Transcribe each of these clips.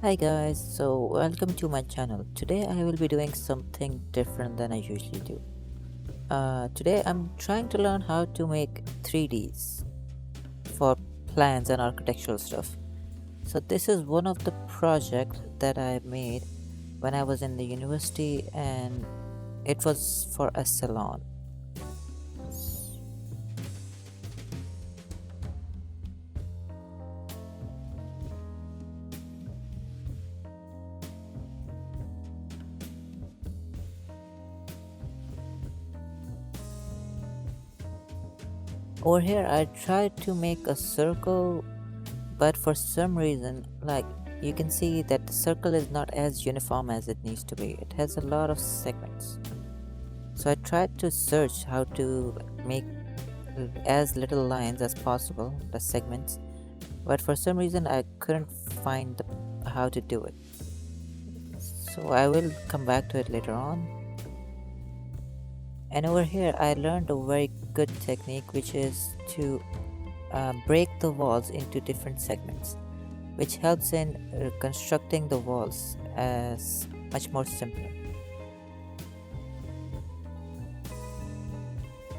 Hi guys, so welcome to my channel. Today I will be doing something different than I usually do. Today I'm trying to learn how to make 3Ds for plans and architectural stuff. So this is one of the projects that I made when I was in the university and it was for a salon. Over here I tried to make a circle, but for some reason, like, you can see that the circle is not as uniform as it needs to be. It has a lot of segments. So I tried to search how to make as little lines as possible, the segments, but for some reason I couldn't find how to do it. So I will come back to it later on. And over here I learned a very good technique, which is to break the walls into different segments, which helps in constructing the walls as much more simpler.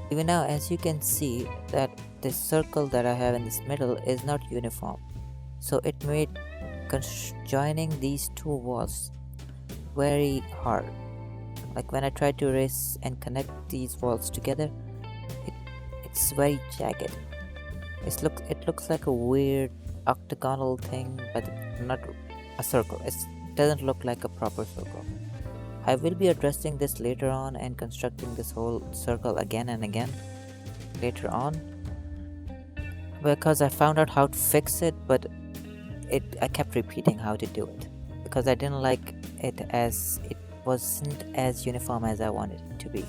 Even now, as you can see, that this circle that I have in this middle is not uniform, so it made joining these two walls very hard. Like when I try to erase and connect these walls together, it, it's very jagged. It looks like a weird octagonal thing, but not a circle. It doesn't look like a proper circle. I will be addressing this later on and constructing this whole circle again and again later on, because I found out how to fix it, but I kept repeating how to do it because I didn't like it as it wasn't as uniform as I wanted it to be.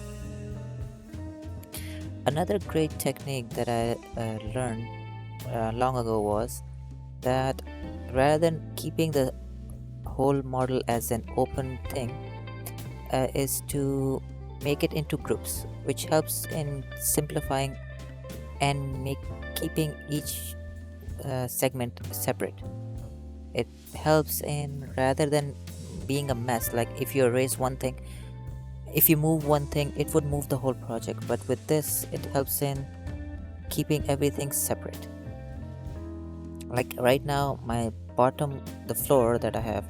Another great technique that I learned long ago was that rather than keeping the whole model as an open thing, is to make it into groups, which helps in simplifying and keeping each segment separate. It helps in, rather than being a mess, like if you erase one thing, if you move one thing, it would move the whole project, but with this it helps in keeping everything separate. Like right now, the floor that I have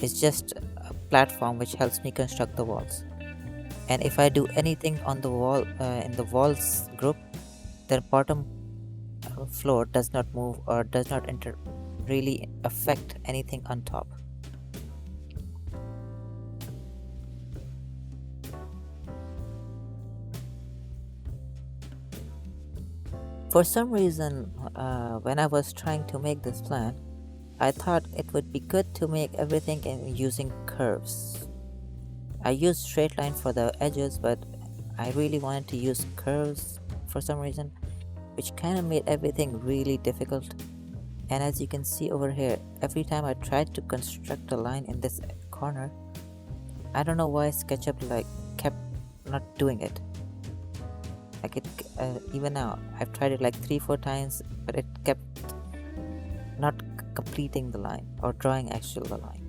is just a platform which helps me construct the walls, and if I do anything on the wall, in the walls group, the bottom floor does not move or does not really affect anything on top. For some reason, when I was trying to make this plan, I thought it would be good to make everything using curves. I used straight line for the edges, but I really wanted to use curves for some reason, which kind of made everything really difficult. And as you can see over here, every time I tried to construct a line in this corner, I don't know why SketchUp kept not doing it. Like it, even now I've tried it like 3-4 times, but it kept not completing the line or drawing the line.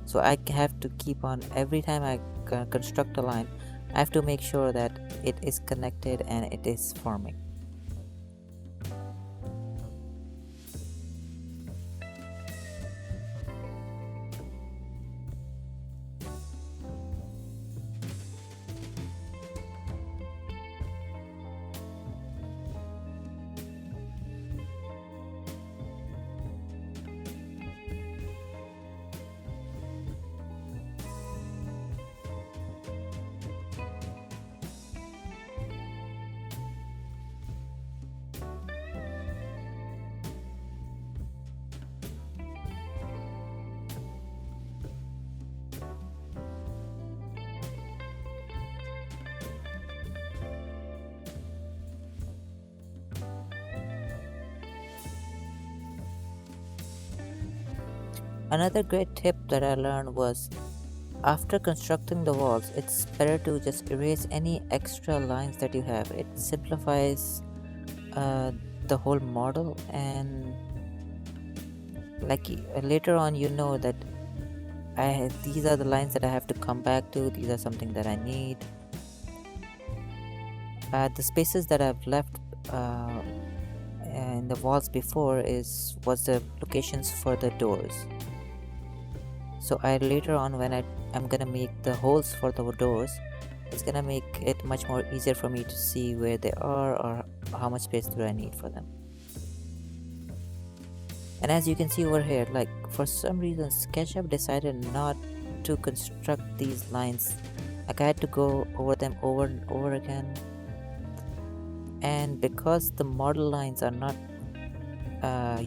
So I have to keep on, every time I construct a line, I have to make sure that it is connected and it is forming. Another great tip that I learned was, after constructing the walls, it's better to just erase any extra lines that you have. It simplifies the whole model, and Like later on, you know that these are the lines that I have to come back to. These are something that I need. The spaces that I've left in the walls before is was the locations for the doors. So I later on when I'm gonna make the holes for the doors, it's gonna make it much more easier for me to see where they are or how much space do I need for them. And as you can see over here, like for some reason SketchUp decided not to construct these lines. Like I had to go over them over and over again. And because the model lines are not uh,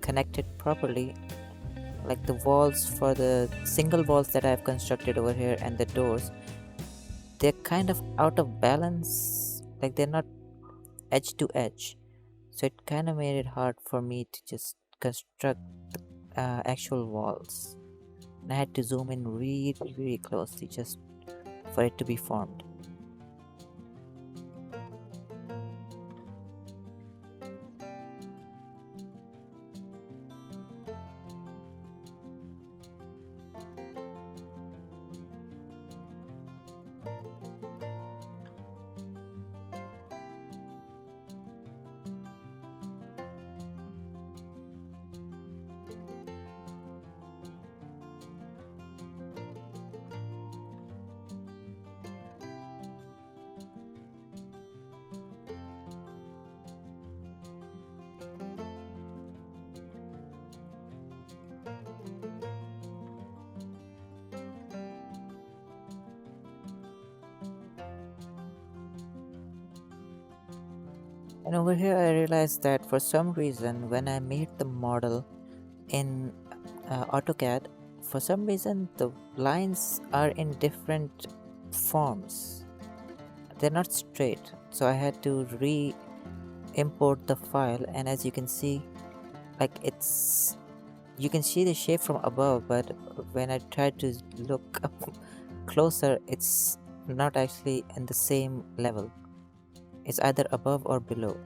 connected properly, like the walls for the single walls that I've constructed over here and the doors, they're kind of out of balance. Like they're not edge to edge. So it kind of made it hard for me to just construct actual walls. And I had to zoom in really, really closely just for it to be formed. And over here, I realized that for some reason, when I made the model in AutoCAD, for some reason, the lines are in different forms. They're not straight. So I had to re import the file, and as you can see, like you can see the shape from above, but when I try to look up closer, it's not actually in the same level. It's either above or below.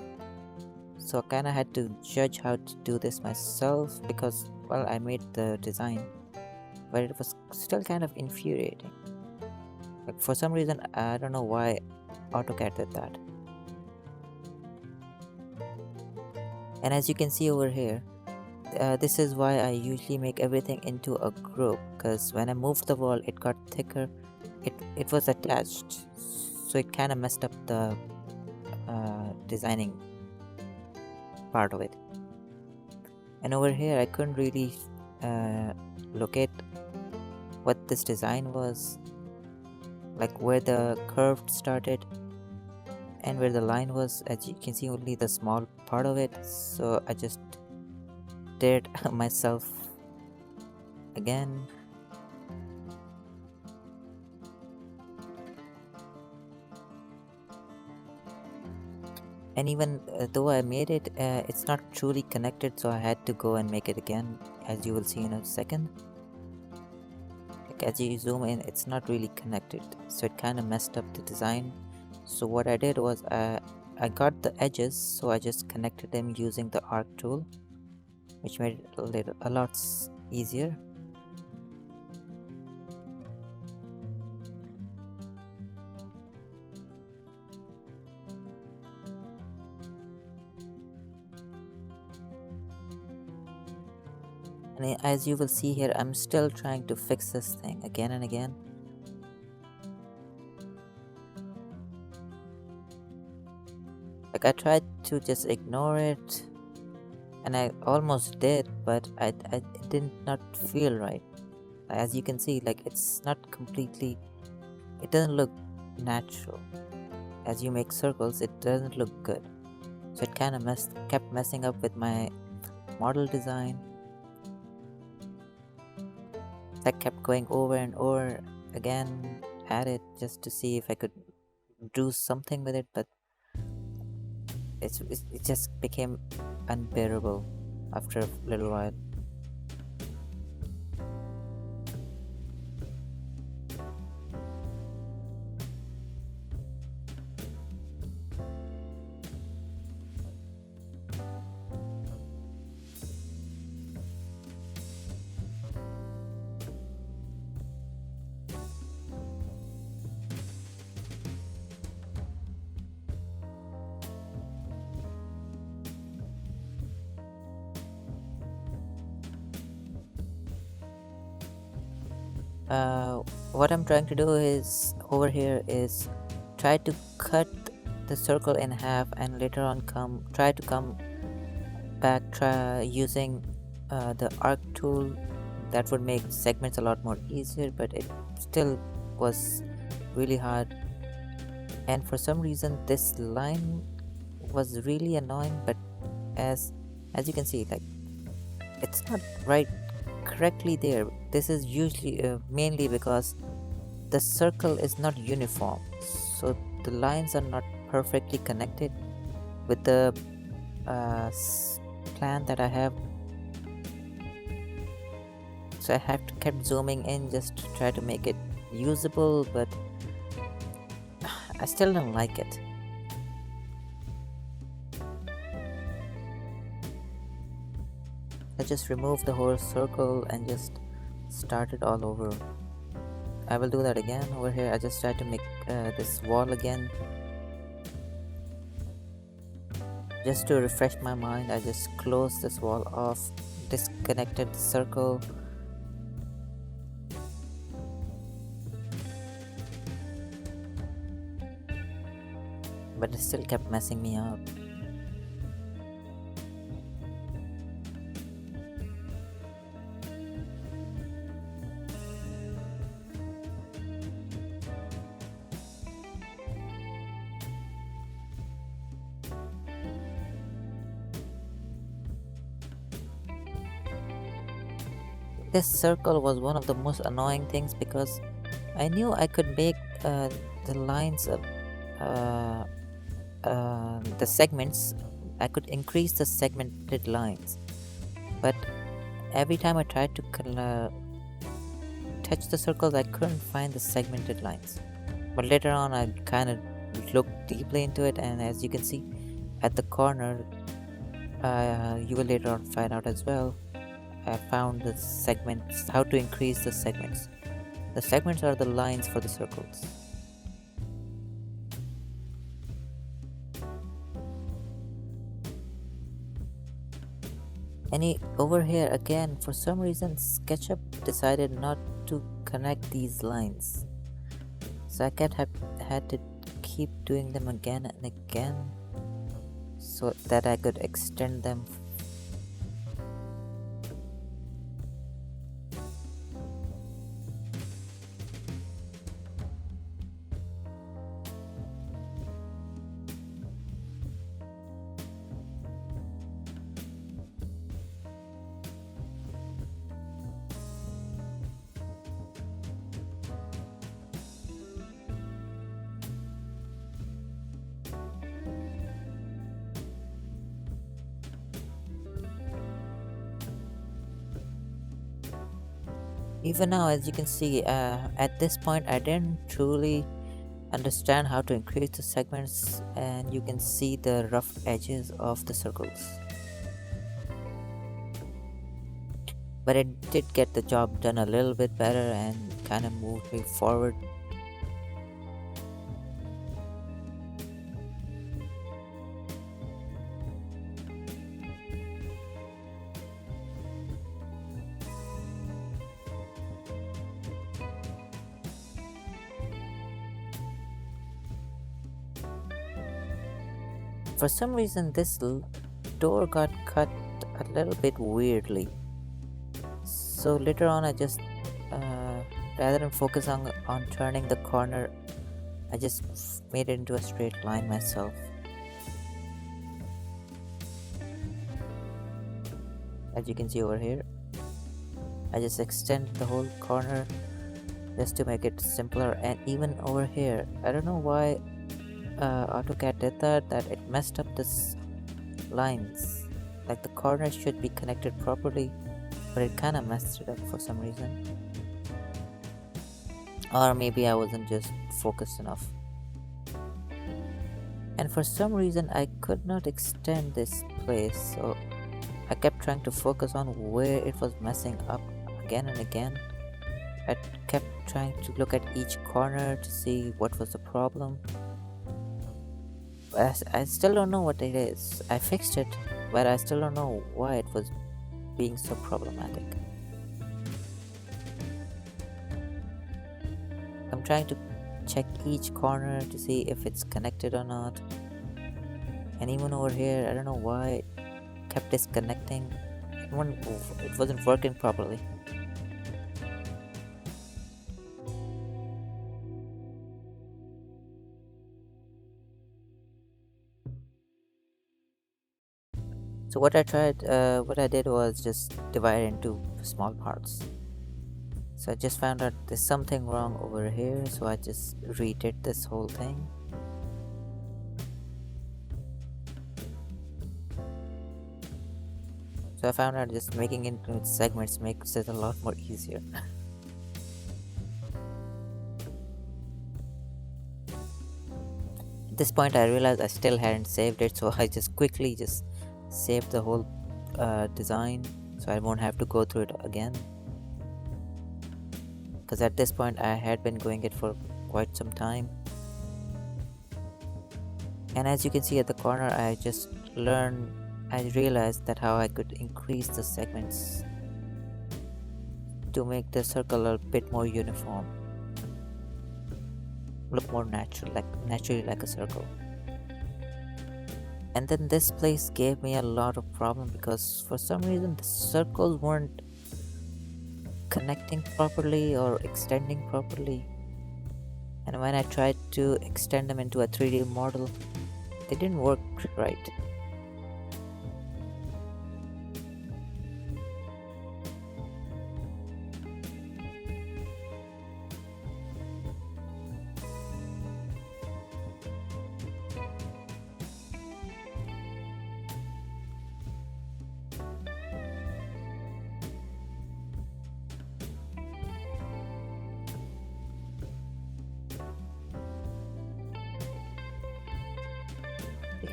So I kind of had to judge how to do this myself because, well, I made the design, but it was still kind of infuriating. Like for some reason, I don't know why AutoCAD did that. And as you can see over here, this is why I usually make everything into a group, because when I moved the wall, it got thicker. It was attached, so it kind of messed up the designing part of it. And over here, I couldn't really locate what this design was, like where the curve started and where the line was. As you can see, only the small part of it, so I just did it myself again. And even though I made it, it's not truly connected, so I had to go and make it again, as you will see in a second. Like as you zoom in, it's not really connected, so it kind of messed up the design. So what I did was I got the edges, so I just connected them using the arc tool, which made it a lot easier. And as you will see here, I'm still trying to fix this thing again and again. Like I tried to just ignore it, and I almost did, but it did not feel right. As you can see, like it's not completely, it doesn't look natural. As you make circles, it doesn't look good. So it kind of kept messing up with my model design. I kept going over and over again at it just to see if I could do something with it, but it just became unbearable after a little while. uh, what I'm trying to do is over here is try to cut the circle in half and later on try to come back try using the arc tool. That would make segments a lot more easier, but it still was really hard. And for some reason this line was really annoying, but as you can see, like, it's not right correctly there. This is usually mainly because the circle is not uniform, so the lines are not perfectly connected with the plan that I have. So I have to keep zooming in just to try to make it usable, but I still don't like it. I just remove the whole circle and just start it all over. I will do that again over here. I just try to make this wall again. Just to refresh my mind, I just close this wall off, disconnected the circle. But it still kept messing me up. This circle was one of the most annoying things because I knew I could make the lines of the segments. I could increase the segmented lines, but every time I tried to touch the circles, I couldn't find the segmented lines. But later on, I kind of looked deeply into it, and as you can see at the corner, you will later on find out as well. I found the segments, how to increase the segments. The segments are the lines for the circles. Over here again, for some reason, SketchUp decided not to connect these lines. So I had to keep doing them again and again so that I could extend them. Even now, as you can see, at this point, I didn't truly understand how to increase the segments, and you can see the rough edges of the circles. But it did get the job done a little bit better and kind of moved me forward. For some reason, this door got cut a little bit weirdly. So later on, I just, rather than focus on turning the corner, I just made it into a straight line myself. As you can see over here, I just extended the whole corner just to make it simpler. And even over here, I don't know why AutoCAD did that it messed up this lines. Like, the corners should be connected properly, but it kind of messed it up for some reason. Or maybe I wasn't just focused enough. And for some reason I could not extend this place, so I kept trying to focus on where it was messing up again and again. I kept trying to look at each corner to see what was the problem. I still don't know what it is. I fixed it, but I still don't know why it was being so problematic. trying to check each corner to see if it's connected or not. And even over here, I don't know why it kept disconnecting. It wasn't working properly. So what I did was just divide it into small parts. So I just found out there's something wrong over here, so I just redid this whole thing. So I found out just making it into segments makes it a lot more easier. At this point, I realized I still hadn't saved it, so I just quickly just saved the whole design, so I won't have to go through it again. Because at this point, I had been doing it for quite some time. And as you can see at the corner, I realized that how I could increase the segments to make the circle a bit more uniform, look more naturally like a circle. And then this place gave me a lot of problem because for some reason the circles weren't connecting properly or extending properly. And when I tried to extend them into a 3D model, they didn't work right.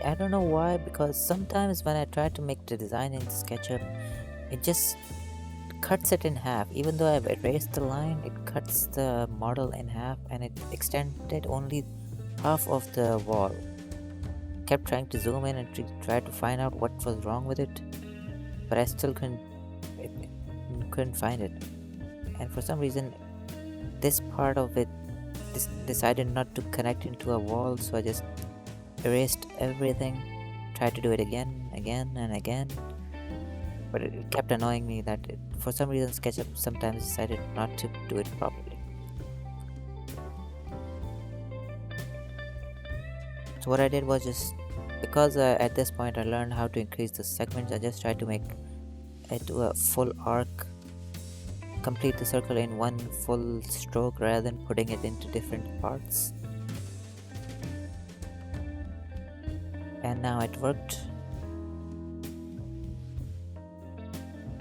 I don't know why, because sometimes when I try to make the design in SketchUp, it just cuts it in half. Even though I've erased the line, it cuts the model in half and it extended only half of the wall. Kept trying to zoom in and try to find out what was wrong with it, but I still couldn't find it. And for some reason, this part of it decided not to connect into a wall, so I just erased everything, tried to do it again and again, but it kept annoying me that for some reason SketchUp sometimes decided not to do it properly. So what I did was just, because at this point I learned how to increase the segments, I just tried to make it to a full arc, complete the circle in one full stroke rather than putting it into different parts. And now it worked.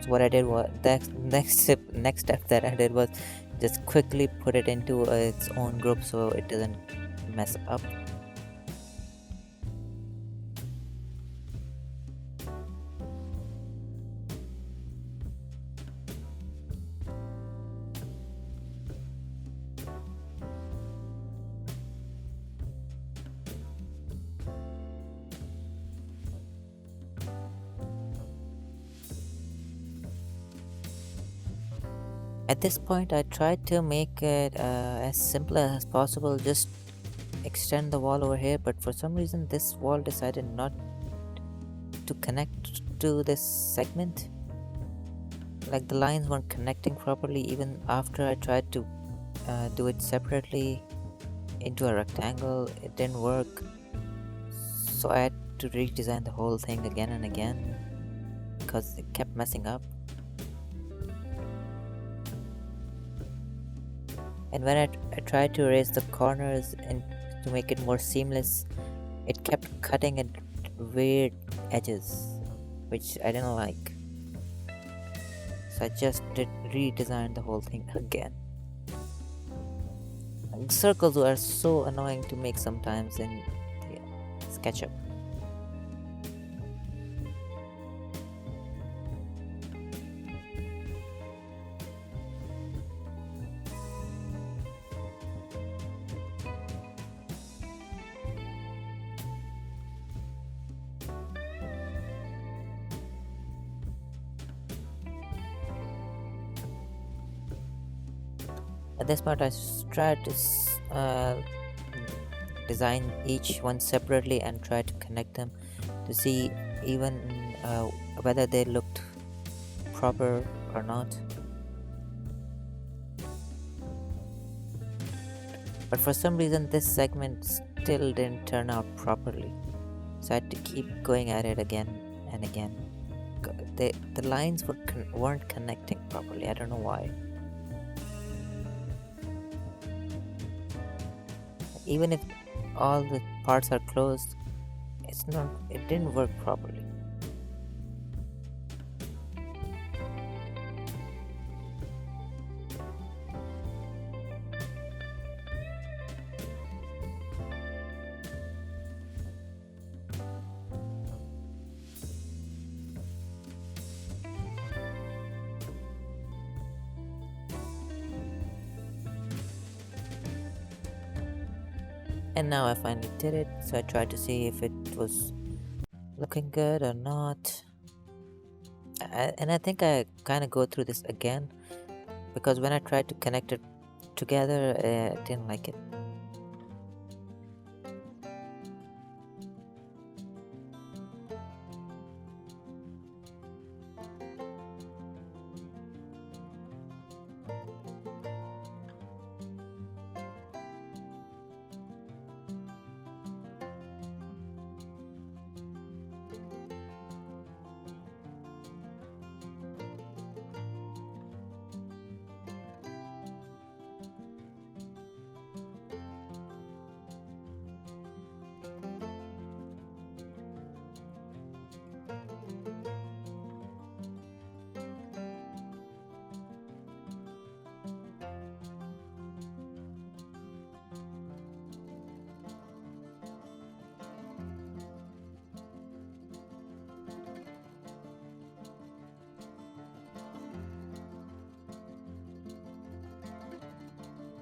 So what I did was, the next step that I did was just quickly put it into its own group so it doesn't mess up. At this point, I tried to make it as simple as possible, just extend the wall over here, but for some reason this wall decided not to connect to this segment. Like the lines weren't connecting properly even after I tried to do it separately into a rectangle. It didn't work, so I had to redesign the whole thing again and again because it kept messing up. And when I tried to erase the corners and to make it more seamless, it kept cutting at weird edges, which I didn't like. So I just redesigned the whole thing again. And circles are so annoying to make sometimes in SketchUp. At this point, tried to design each one separately and try to connect them to see even uh, whether they looked proper or not. But for some reason, this segment still didn't turn out properly, so I had to keep going at it again and again. The lines weren't connecting properly. I don't know why. Even if all the parts are closed, it didn't work properly. And now I finally did it, so I tried to see if it was looking good or not. And I think I kind of go through this again because when I tried to connect it together, I didn't like it.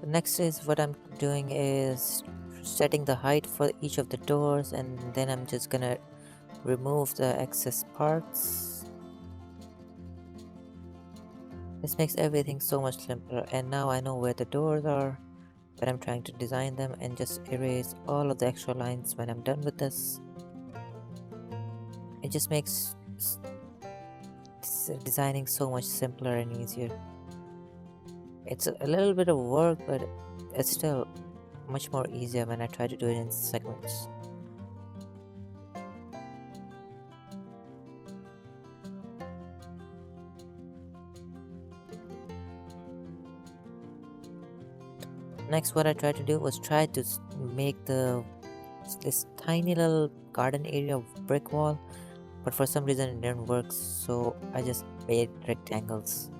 The next is what I'm doing is setting the height for each of the doors, and then I'm just gonna remove the excess parts. This makes everything so much simpler, and now I know where the doors are when I'm trying to design them, and just erase all of the extra lines when I'm done with this. It just makes designing so much simpler and easier. It's a little bit of work, but it's still much more easier when I try to do it in segments. Next, what I tried to do was try to make this tiny little garden area of brick wall, but for some reason it didn't work, so I just made rectangles.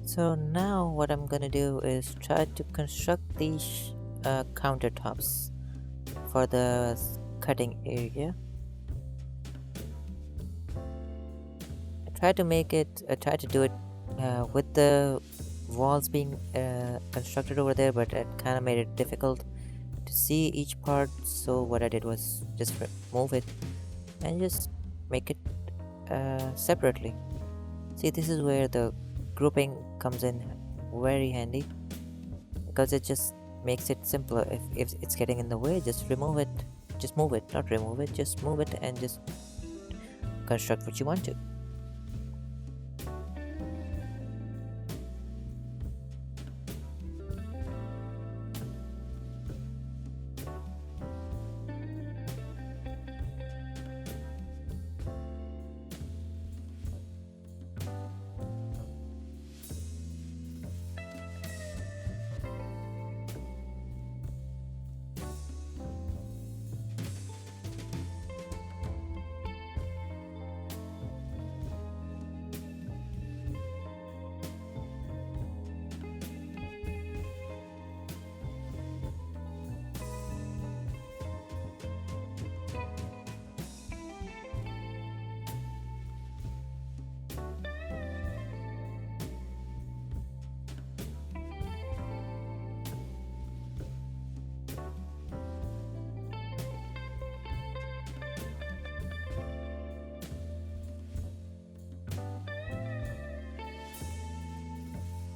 So now what I'm gonna do is try to construct these countertops for the cutting area. try to do it with the walls being constructed over there, but it kind of made it difficult to see each part. So what I did was just move it and just make it separately. See, this is where the grouping comes in very handy because it just makes it simpler. If it's getting in the way, just remove it. Just move it, not remove it. Just move it and just construct what you want to.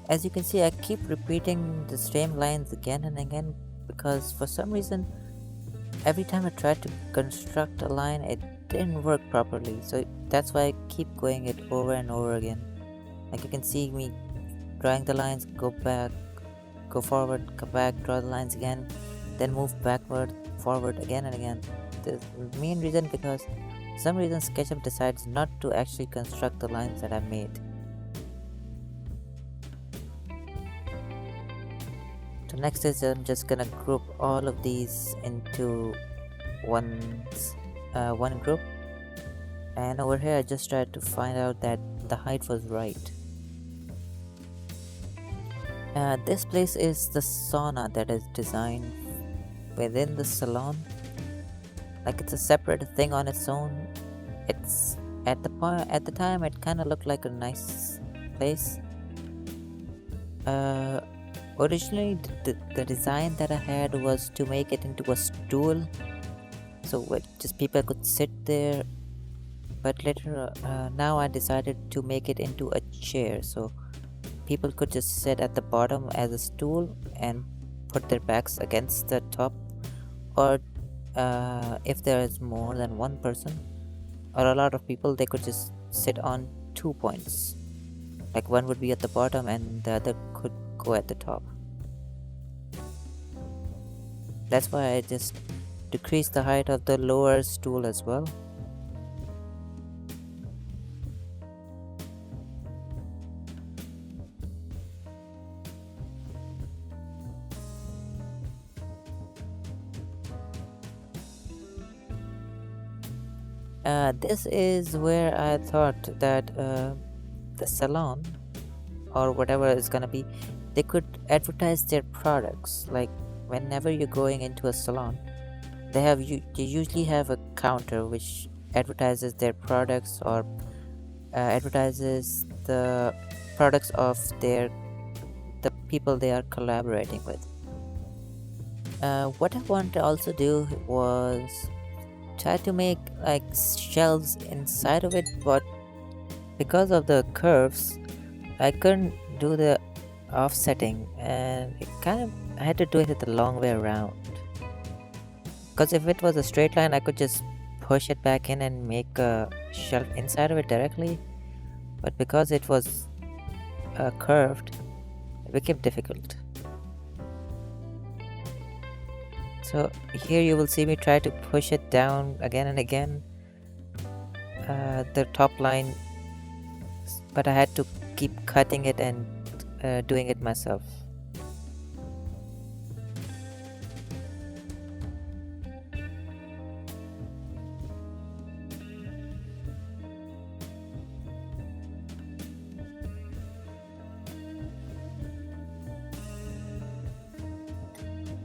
As you can see, I keep repeating the same lines again and again because for some reason, every time I tried to construct a line, it didn't work properly. So that's why I keep going it over and over again. Like you can see me drawing the lines, go back, go forward, come back, draw the lines again, then move backward, forward again and again. The main reason because some reason SketchUp decides not to actually construct the lines that I made. So next is I'm just gonna group all of these into one one group, and over here I just tried to find out that the height was right. This place is the sauna that is designed within the salon, like it's a separate thing on its own. It's at the time it kind of looked like a nice place. uh, Originally the design that I had was to make it into a stool, so just people could sit there, but later now I decided to make it into a chair, so people could just sit at the bottom as a stool and put their backs against the top, or if there is more than one person or a lot of people, they could just sit on 2 points, like one would be at the bottom and the other could go at the top. That's why I just decreased the height of the lower stool as well. This is where I thought that the salon or whatever it's gonna be, they could advertise their products. Like whenever you're going into a salon, they usually have a counter which advertises their products or advertises the products of the people they are collaborating with. What I wanted to also do was try to make like shelves inside of it, but because of the curves, I couldn't do the offsetting, and I had to do it the long way around. Because if it was a straight line, I could just push it back in and make a shelf inside of it directly. But because it was curved, it became difficult. So here you will see me try to push it down again and again, the top line, but I had to keep cutting it and doing it myself.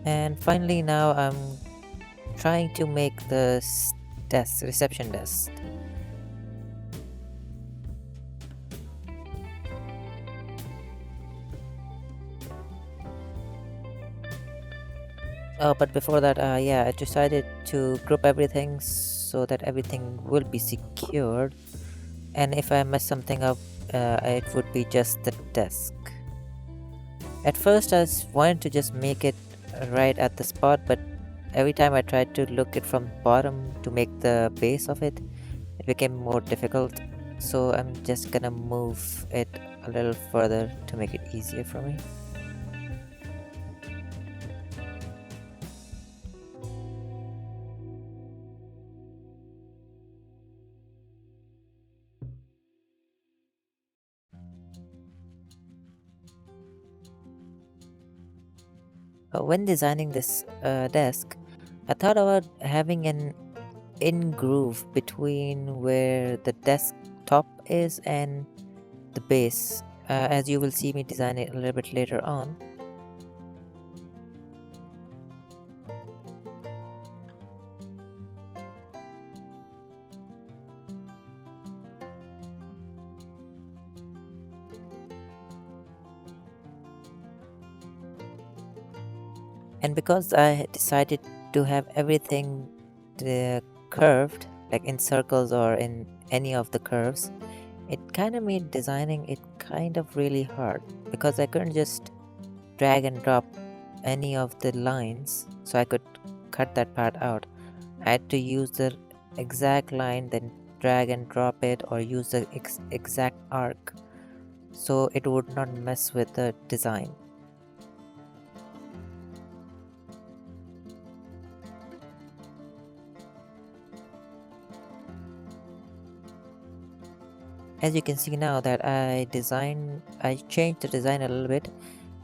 And finally now I'm trying to make the reception desk. But before that, yeah, I decided to group everything so that everything will be secured. And if I mess something up, it would be just the desk. At first, wanted to just make it right at the spot, but every time I tried to look it from bottom to make the base of it, it became more difficult. So I'm just gonna move it a little further to make it easier for me. When designing this desk, I thought about having an in groove between where the desk top is and the base, as you will see me design it a little bit later on. And because I decided to have everything curved, like in circles or in any of the curves, it kind of made designing it kind of really hard because I couldn't just drag and drop any of the lines, so I could cut that part out. I had to use the exact line, then drag and drop it, or use the exact arc so it would not mess with the design. As you can see now that I changed the design a little bit,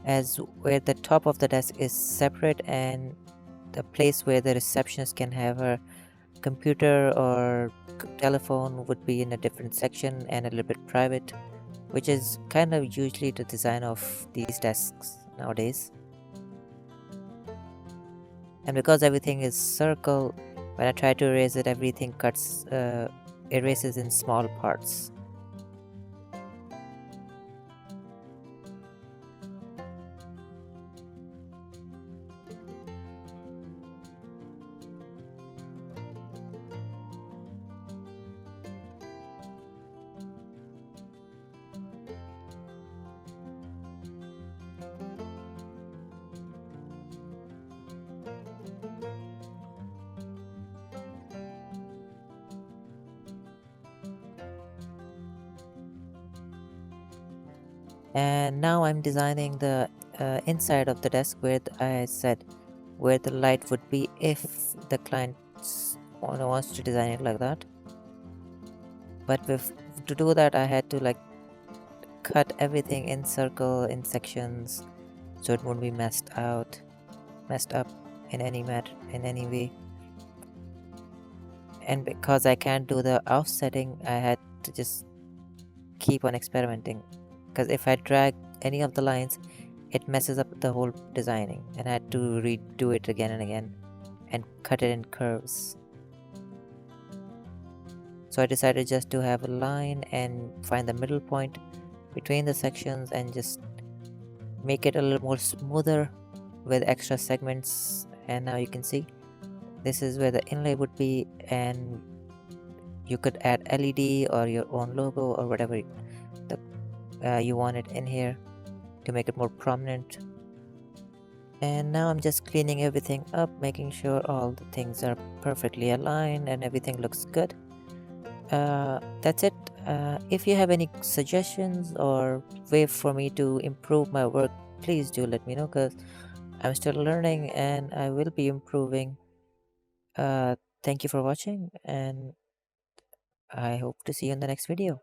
as where the top of the desk is separate and the place where the receptionist can have her computer or telephone would be in a different section and a little bit private, which is kind of usually the design of these desks nowadays. And because everything is circle, when I try to erase it, everything erases in small parts. And now I'm designing the inside of the desk where I said where the light would be if the client wants to design it like that. But to do that, I had to like cut everything in circle in sections so it won't be messed up in any way. And because I can't do the offsetting, I had to just keep on experimenting, because if I drag any of the lines, it messes up the whole designing, and I had to redo it again and again and cut it in curves. So I decided just to have a line and find the middle point between the sections and just make it a little more smoother with extra segments. And now you can see this is where the inlay would be, and you could add LED or your own logo or whatever you want it in here to make it more prominent. And now I'm just cleaning everything up, making sure all the things are perfectly aligned and everything looks good. That's it. If you have any suggestions or way for me to improve my work, please do let me know, because I'm still learning and I will be improving. Thank you for watching, and I hope to see you in the next video.